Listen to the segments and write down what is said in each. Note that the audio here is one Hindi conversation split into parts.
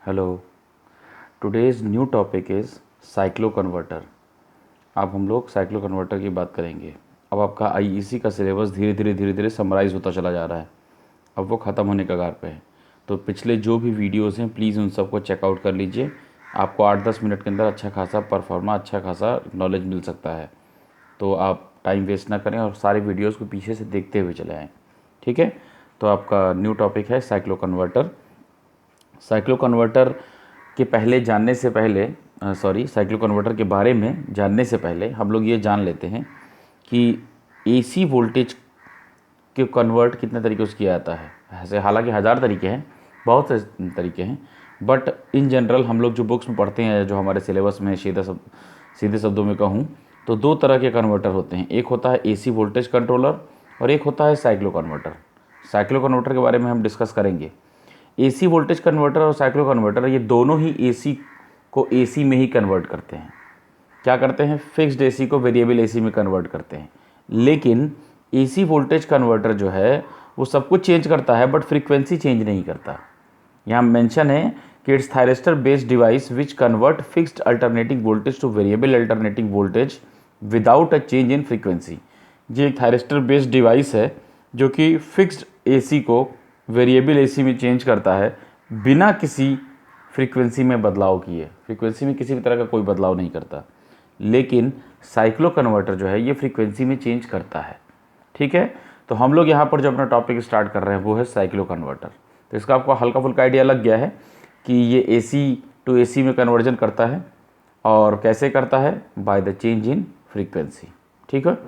Hello, today's new topic is cyclo converter. अब हम लोग साइक्लो कन्वर्टर की बात करेंगे। अब आपका आईईसी का सिलेबस धीरे धीरे समराइज़ होता चला जा रहा है। अब वो ख़त्म होने कगार पे है। तो पिछले जो भी वीडियोज़ हैं प्लीज़ उन सबको चेकआउट कर लीजिए। आपको 8-10 मिनट के अंदर अच्छा खासा परफॉर्मा, अच्छा खासा नॉलेज मिल सकता है। तो आप टाइम वेस्ट ना करें और सारे वीडियोज़ को पीछे से देखते हुए चले आएँ। ठीक है, तो आपका न्यू टॉपिक है साइक्लो कन्वर्टर। साइक्लो कन्वर्टर के पहले जानने से पहले साइक्लो कन्वर्टर के बारे में जानने से पहले हम लोग ये जान लेते हैं कि एसी वोल्टेज के कन्वर्ट कितने तरीक़ों से किया जाता है। ऐसे हालांकि हज़ार तरीके हैं, बहुत से तरीके हैं, बट इन जनरल हम लोग जो बुक्स में पढ़ते हैं, जो हमारे सिलेबस में सीधे शब्दों में कहूँ तो दो तरह के कन्वर्टर होते हैं। एक होता है एसी वोल्टेज कंट्रोलर और एक होता है साइक्लो कन्वर्टर। साइक्लो कन्वर्टर के बारे में हम डिस्कस करेंगे। एसी वोल्टेज कन्वर्टर और साइक्लो कन्वर्टर ये दोनों ही एसी को एसी में ही कन्वर्ट करते हैं। क्या करते हैं? फिक्स्ड एसी को वेरिएबल एसी में कन्वर्ट करते हैं। लेकिन एसी वोल्टेज कन्वर्टर जो है वो सब कुछ चेंज करता है बट फ्रीक्वेंसी चेंज नहीं करता। यहाँ मेंशन है कि it's thyristor based device which convert fixed alternating voltage two variable alternating voltage without a change in frequency. ये एक थायरिस्टर बेस्ड डिवाइस है जो कि फिक्स्ड एसी को वेरिएबल एसी में चेंज करता है बिना किसी फ्रीक्वेंसी में बदलाव किए। फ्रीक्वेंसी में किसी भी तरह का कोई बदलाव नहीं करता। लेकिन साइक्लो कन्वर्टर जो है ये फ्रीक्वेंसी में चेंज करता है। ठीक है, तो हम लोग यहाँ पर जो अपना टॉपिक स्टार्ट कर रहे हैं वो है साइक्लो कन्वर्टर। तो इसका आपको हल्का फुल्का आइडिया लग गया है कि ये एसी टू एसी में कन्वर्जन करता है और कैसे करता है, by the change in frequency. ठीक है,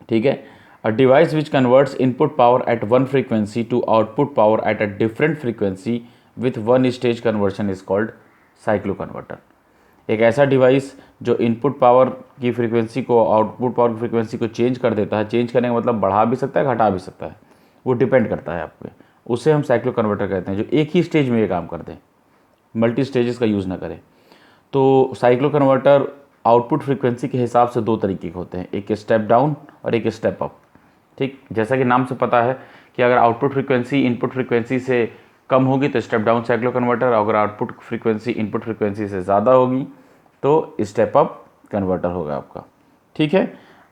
ठीक है। A device which converts input power at one frequency to output power at a different frequency with one stage conversion is called cycloconverter। एक ऐसा डिवाइस जो इनपुट पावर की फ्रीक्वेंसी को आउटपुट पावर की फ्रीक्वेंसी को चेंज कर देता है। चेंज करने का मतलब बढ़ा भी सकता है, घटा भी सकता है, वो डिपेंड करता है आप पे। उसे हम साइक्लो कन्वर्टर कहते हैं, जो एक ही स्टेज में ये काम कर दें, मल्टी स्टेजेस का यूज़ ना करें। तो साइक्लो कन्वर्टर आउटपुट फ्रीक्वेंसी के हिसाब से दो तरीके के होते हैं, एक स्टेप डाउन और एक स्टेप अप। ठीक, जैसा कि नाम से पता है कि अगर आउटपुट फ्रीक्वेंसी इनपुट फ्रीक्वेंसी से कम होगी तो स्टेप डाउन साइक्लो कन्वर्टर, अगर आउटपुट फ्रीक्वेंसी इनपुट फ्रीक्वेंसी से ज़्यादा होगी तो स्टेप अप कन्वर्टर होगा आपका। ठीक है,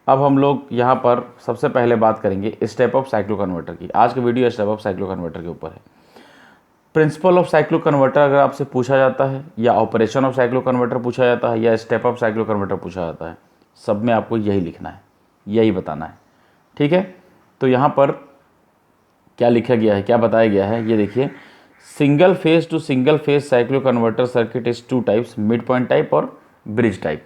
अब हम लोग यहाँ पर सबसे पहले बात करेंगे स्टेप अप साइक्लो कन्वर्टर की। आज का video step up cyclo converter के ऊपर है। प्रिंसिपल ऑफ साइक्लो कन्वर्टर अगर आपसे पूछा जाता है, या ऑपरेशन ऑफ साइक्लो कन्वर्टर पूछा जाता है, या स्टेप अप साइक्लो कन्वर्टर पूछा जाता है, सब में आपको यही लिखना है, यही बताना है। ठीक है, तो यहाँ पर क्या लिखा गया है, क्या बताया गया है, ये देखिए। Single phase to single phase cycloconverter circuit is two types, mid point type और bridge type.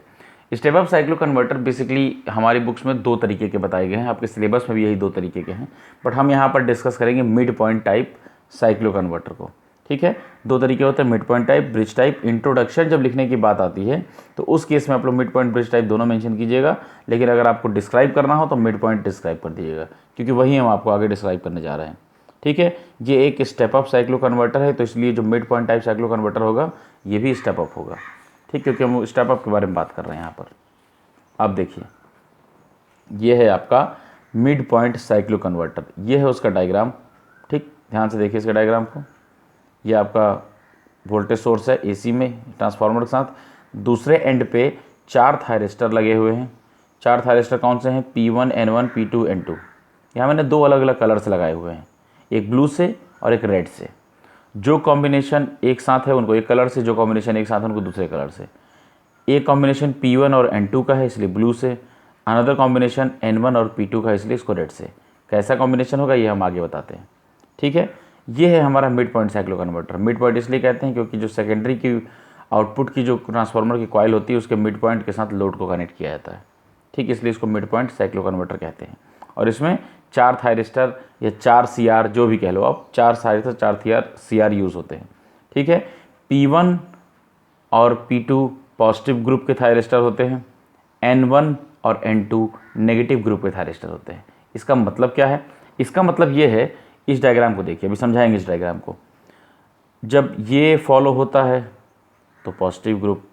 Step up cyclo converter basically हमारी बुक्स में दो तरीके के बताए गए हैं, आपके सिलेबस में भी यही दो तरीके के हैं, बट हम यहाँ पर डिस्कस करेंगे mid point type cyclo converter को। ठीक है, दो तरीके होते हैं, mid point type, bridge type. Introduction जब लिखने की बात आती है तो उस केस में आप लोग मिड पॉइंट ब्रिज टाइप दोनों मेंशन कीजिएगा, लेकिन अगर आपको डिस्क्राइब करना हो तो मिड पॉइंट डिस्क्राइब कर दीजिएगा, क्योंकि वही हम आपको आगे डिस्क्राइब करने जा रहे हैं। ठीक है, ये एक स्टेप अप साइक्लो कन्वर्टर है, तो इसलिए जो mid point type cyclo converter होगा ये भी स्टेप अप होगा। ठीक, क्योंकि हम स्टेप अप के बारे में बात कर रहे हैं यहाँ पर। अब देखिए, ये है आपका मिड पॉइंट साइक्लो कन्वर्टर, ये है उसका डायग्राम। ठीक, ध्यान से देखिए इसके डायग्राम को। ये आपका वोल्टेज सोर्स है एसी में ट्रांसफार्मर के साथ। दूसरे एंड पे 4 थायरिस्टर लगे हुए हैं। 4 थायरिस्टर कौन से हैं? P1, N1, P2, N2। यहाँ मैंने दो अलग अलग कलर से लगाए हुए हैं, एक ब्लू से और एक रेड से। जो कॉम्बिनेशन एक साथ है उनको एक कलर से, जो कॉम्बिनेशन एक साथ है उनको दूसरे कलर से। एक कॉम्बिनेशन P1 और N2 का है इसलिए ब्लू से, अनदर कॉम्बिनेशन N1 और P2 का इसलिए इसको रेड से। कैसा कॉम्बिनेशन होगा ये हम आगे बताते हैं। ठीक है, ये है हमारा mid point cyclo converter. Mid point इसलिए कहते हैं क्योंकि जो सेकेंडरी की आउटपुट की जो ट्रांसफार्मर की कॉइल होती है उसके मिड पॉइंट के साथ लोड को कनेक्ट किया जाता है। ठीक, इसलिए इसको मिड पॉइंट साइक्लो कन्वर्टर कहते हैं। और इसमें 4 थायरिस्टर या 4 CR जो भी कह लो आप, 4 थायरिस्टर 4 CR यूज़ होते हैं। ठीक है, P1 और P2 पॉजिटिव ग्रुप के थायरिस्टर होते हैं, N1 और N2 नेगेटिव ग्रुप के थायरिस्टर होते हैं। इसका मतलब क्या है? इसका मतलब ये है, इस डायग्राम को देखिए, अभी समझाएंगे इस डायग्राम को। जब ये फॉलो होता है तो पॉजिटिव ग्रुप,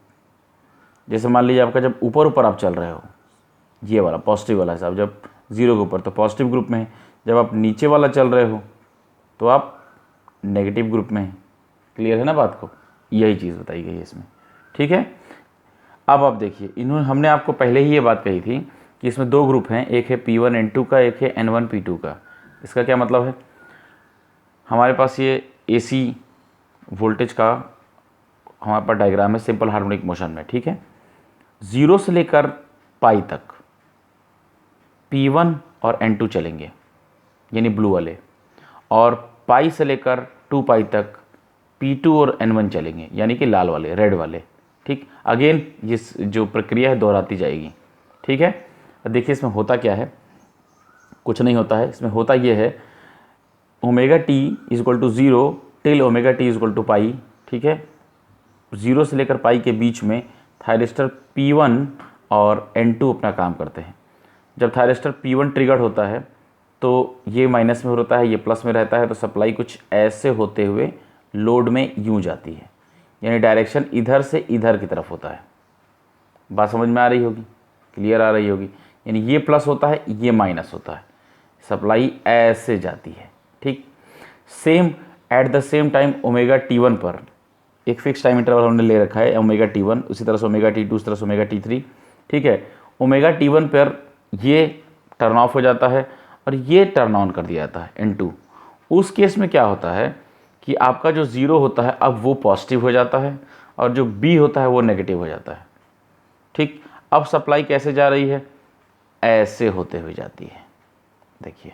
जैसे मान लीजिए आपका जब ऊपर ऊपर आप चल रहे हो, ये वाला पॉजिटिव वाला हिसाब, जब 0 के ऊपर तो पॉजिटिव ग्रुप में है, जब आप नीचे वाला चल रहे हो तो आप नेगेटिव ग्रुप में हैं। क्लियर है ना बात को? यही चीज़ बताई गई है इसमें। ठीक है, अब आप देखिए, हमने आपको पहले ही ये बात कही थी कि इसमें दो ग्रुप हैं, एक है P1N2 का, एक है N1P2 का। इसका क्या मतलब है, हमारे पास ये AC वोल्टेज का हमारे पास डायग्राम है सिंपल हार्मोनिक मोशन में। ठीक है, 0 से लेकर पाई तक P1 और N2 चलेंगे, यानी ब्लू वाले, और पाई से लेकर 2 पाई तक P2 और N1 चलेंगे, यानी कि लाल वाले, रेड वाले। ठीक, अगेन ये जो प्रक्रिया है दोहराती जाएगी। ठीक है, देखिए इसमें होता क्या है, कुछ नहीं होता है, इसमें होता ये है omega t is equal to 0 till omega t is equal to pi. ठीक है, 0 से लेकर पाई के बीच में थायरिस्टर P1 और N2 अपना काम करते हैं। जब थायरिस्टर P1 ट्रिगर होता है तो ये माइनस में होता है, ये प्लस में रहता है, तो सप्लाई कुछ ऐसे होते हुए लोड में यूँ जाती है, यानी डायरेक्शन इधर से इधर की तरफ होता है। बात समझ में आ रही होगी, क्लियर आ रही होगी, यानी ये प्लस होता है, ये माइनस होता है, सप्लाई ऐसे जाती है। ठीक, same at the same time omega T1 पर एक फिक्स टाइम इंटरवल हमने ले रखा है ओमेगा T1, उसी तरह से ओमेगा T2, उसी तरह से ओमेगा T3। ठीक है, ओमेगा T1 पर ये टर्न ऑफ हो जाता है और ये टर्न ऑन कर दिया जाता है N2। उस केस में क्या होता है कि आपका जो 0 होता है अब वो पॉजिटिव हो जाता है और जो B होता है वो नेगेटिव हो जाता है। ठीक, अब सप्लाई कैसे जा रही है, ऐसे होते हुए जाती है, देखिए।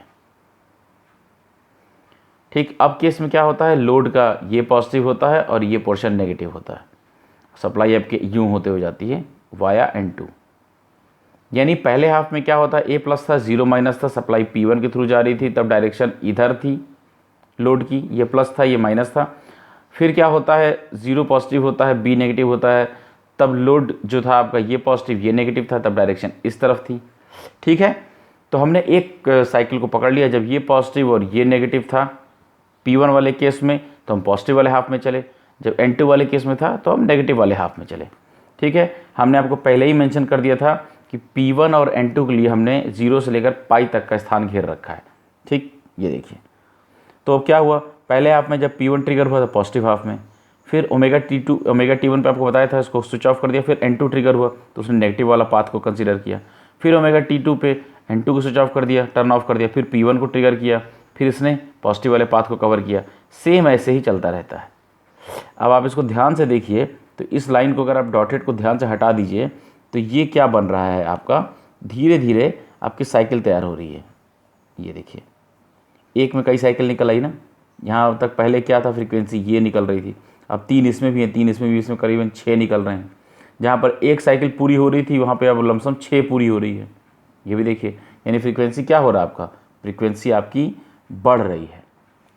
ठीक, अब केस में क्या होता है, लोड का ये पॉजिटिव होता है और ये पोर्शन नेगेटिव होता है, सप्लाई आपके यूँ होते हुए जाती है वाया N2। यानी पहले हाफ में क्या होता है, A प्लस था, 0 माइनस था, सप्लाई P1 के थ्रू जा रही थी, तब डायरेक्शन इधर थी लोड की, ये प्लस था, ये माइनस था। फिर क्या होता है, 0 पॉजिटिव होता है, B नेगेटिव होता है, तब लोड जो था आपका ये पॉजिटिव, ये नेगेटिव था, तब डायरेक्शन इस तरफ थी। ठीक है, तो हमने एक साइकिल को पकड़ लिया, जब ये पॉजिटिव और ये नेगेटिव था P1 वाले केस में तो हम पॉजिटिव वाले हाफ में चले, जब N2 वाले केस में था तो हम नेगेटिव वाले हाफ में चले। ठीक है, हमने आपको पहले ही मेंशन कर दिया था कि P1 और N2 के लिए हमने 0 से लेकर पाई तक का स्थान घेर रखा है। ठीक, ये देखिए, तो अब क्या हुआ, पहले हाफ में जब P1 ट्रिगर हुआ था पॉजिटिव हाफ में, फिर ओमेगा T1 पे आपको बताया था, इसको स्विच ऑफ कर दिया, फिर N2 ट्रिगर हुआ तो उसने नेगेटिव वाला पाथ को कंसीडर किया, फिर ओमेगा T2 पे N2 को स्विच ऑफ कर दिया, टर्न ऑफ कर दिया, फिर P1 को ट्रिगर किया, फिर इसने पॉजिटिव वाले पाथ को कवर किया। सेम ऐसे ही चलता रहता है। अब आप इसको ध्यान से देखिए, तो इस लाइन को अगर आप डॉटेड को ध्यान से हटा दीजिए तो ये क्या बन रहा है, आपका धीरे धीरे आपकी साइकिल तैयार हो रही है। ये देखिए, एक में कई साइकिल निकल आई ना, यहाँ तक पहले क्या था, फ्रीक्वेंसी ये निकल रही थी, अब 3 इसमें भी है, 3 इसमें भी, इसमें करीबन 6 निकल रहे हैं। जहाँ पर एक साइकिल पूरी हो रही थी वहाँ पे अब लमसम 6 पूरी हो रही है। ये भी देखिए, यानी फ्रीक्वेंसी क्या हो रहा है, आपका फ्रीक्वेंसी आपकी बढ़ रही है।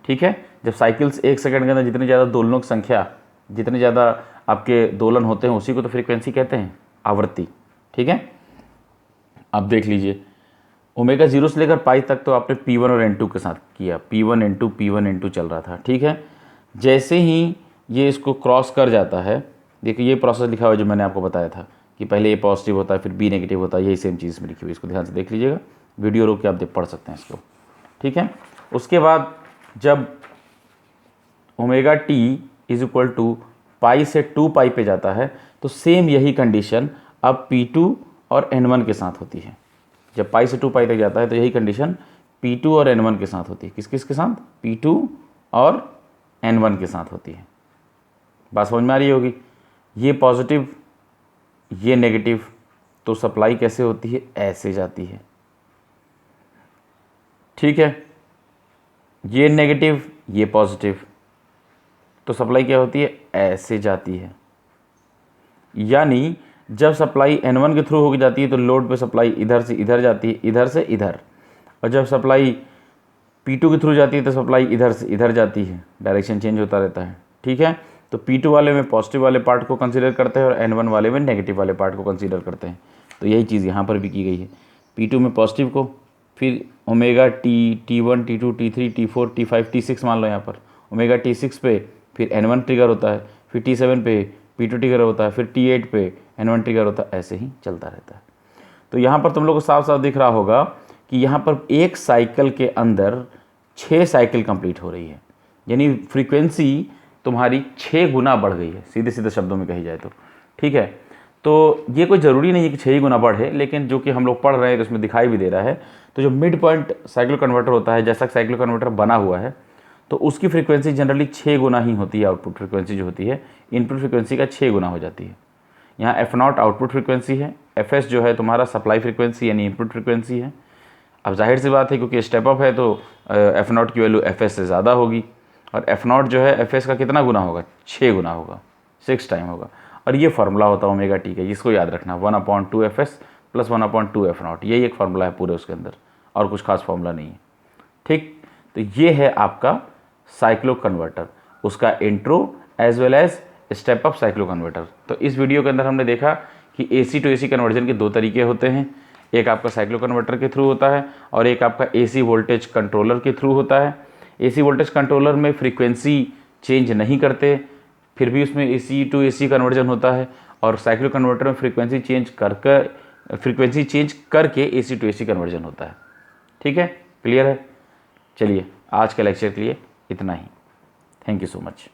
ठीक है, जब साइकिल्स एक सेकंड के अंदर जितनी ज़्यादा दोलनों की संख्या, जितने ज़्यादा आपके दोलन होते हैं उसी को तो फ्रीक्वेंसी कहते हैं, आवृत्ति। ठीक है, अब देख लीजिए, ओमेगा 0 से लेकर पाई तक तो आपने P1 और N2 के साथ किया, P1N2 चल रहा था। ठीक है, जैसे ही ये इसको क्रॉस कर जाता है, देखिए ये प्रोसेस लिखा हुआ है जो मैंने आपको बताया था कि पहले ये पॉजिटिव होता है, फिर B नेगेटिव होता है, यही सेम चीज़ में लिखी हुई, इसको ध्यान से देख लीजिएगा, वीडियो रोक के आप पढ़ सकते हैं इसको। ठीक है, उसके बाद जब omega T is equal to pi से 2 पाई पे जाता है तो सेम यही कंडीशन अब P2 और N1 के साथ होती है। जब पाई से 2 पाई तक जाता है तो यही कंडीशन P2 और N1 के साथ होती है। किस किस के साथ, P2 और N1 के साथ होती है। बात समझ में आ रही होगी, ये पॉजिटिव ये नेगेटिव, तो सप्लाई कैसे होती है, ऐसे जाती है। ठीक है, ये नेगेटिव ये पॉजिटिव, तो सप्लाई क्या होती है, ऐसे जाती है। यानी जब सप्लाई N1 के थ्रू होकर जाती है तो लोड पे सप्लाई इधर से इधर जाती है, इधर से इधर, और जब सप्लाई P2 के थ्रू जाती है तो सप्लाई इधर से इधर जाती है, डायरेक्शन चेंज होता रहता है। ठीक है, तो P2 वाले में पॉजिटिव वाले पार्ट को कंसीडर करते हैं और N1 वाले में नेगेटिव वाले पार्ट को कंसीडर करते हैं। तो यही चीज़ यहाँ पर भी की गई है, P2 में पॉजिटिव को, फिर omega T1 T2 T3 T4 T5 T6 मान लो, यहाँ पर ओमेगा T6 पे फिर N1 ट्रिगर होता है, फिर T7 पे P2 ट्रिगर होता है, फिर T8 पे N1 ट्रिगर होता है, ऐसे ही चलता रहता है। तो यहाँ पर तुम लोग को साफ साफ दिख रहा होगा कि यहाँ पर एक साइकिल के अंदर 6 साइकिल कंप्लीट हो रही है, यानी फ्रीक्वेंसी तुम्हारी 6 गुना बढ़ गई है, सीधे सीधे शब्दों में कही जाए तो, ठीक है। तो ये कोई ज़रूरी नहीं है कि 6 ही गुना बढ़े, लेकिन जो कि हम लोग पढ़ रहे हैं तो इसमें दिखाई भी दे रहा है। तो जो मिड पॉइंट साइक्लो कन्वर्टर होता है, जैसा साइक्लो कन्वर्टर बना हुआ है तो उसकी फ्रीक्वेंसी जनरली 6 गुना ही होती है। आउटपुट फ्रीक्वेंसी जो होती है इनपुट फ्रीक्वेंसी का 6 गुना हो जाती है। यहाँ F0 आउटपुट फ्रीक्वेंसी है, Fs जो है तुम्हारा सप्लाई फ्रीक्वेंसी यानी इनपुट फ्रीक्वेंसी है। अब जाहिर सी बात है क्योंकि स्टेप अप है तो F0 की वैल्यू Fs से ज़्यादा होगी, और F0 जो है Fs का कितना गुना होगा, 6 गुना होगा, 6 टाइम होगा। और ये फार्मूला होता है ओमेगा टी का, जिसको याद रखना 1/2 Fs प्लस 1/2 F0, यही एक फार्मूला है पूरे उसके अंदर, और कुछ खास फार्मूला नहीं है, ठीक। तो ये है आपका साइक्लो कन्वर्टर, उसका intro as well as step up cyclo converter. तो इस वीडियो के अंदर हमने देखा कि AC टू AC कन्वर्जन के 2 तरीके होते हैं, एक आपका साइक्लो कन्वर्टर के थ्रू होता है और एक आपका AC वोल्टेज कंट्रोलर के थ्रू होता है। AC वोल्टेज कंट्रोलर में फ्रीक्वेंसी चेंज नहीं करते, फिर भी उसमें AC टू AC कन्वर्जन होता है, और साइक्लो कन्वर्टर में फ्रीक्वेंसी चेंज करके AC टू AC कन्वर्जन होता है, ठीक है। क्लियर है? चलिए आज के लेक्चर के लिए इतना ही। Thank you so much.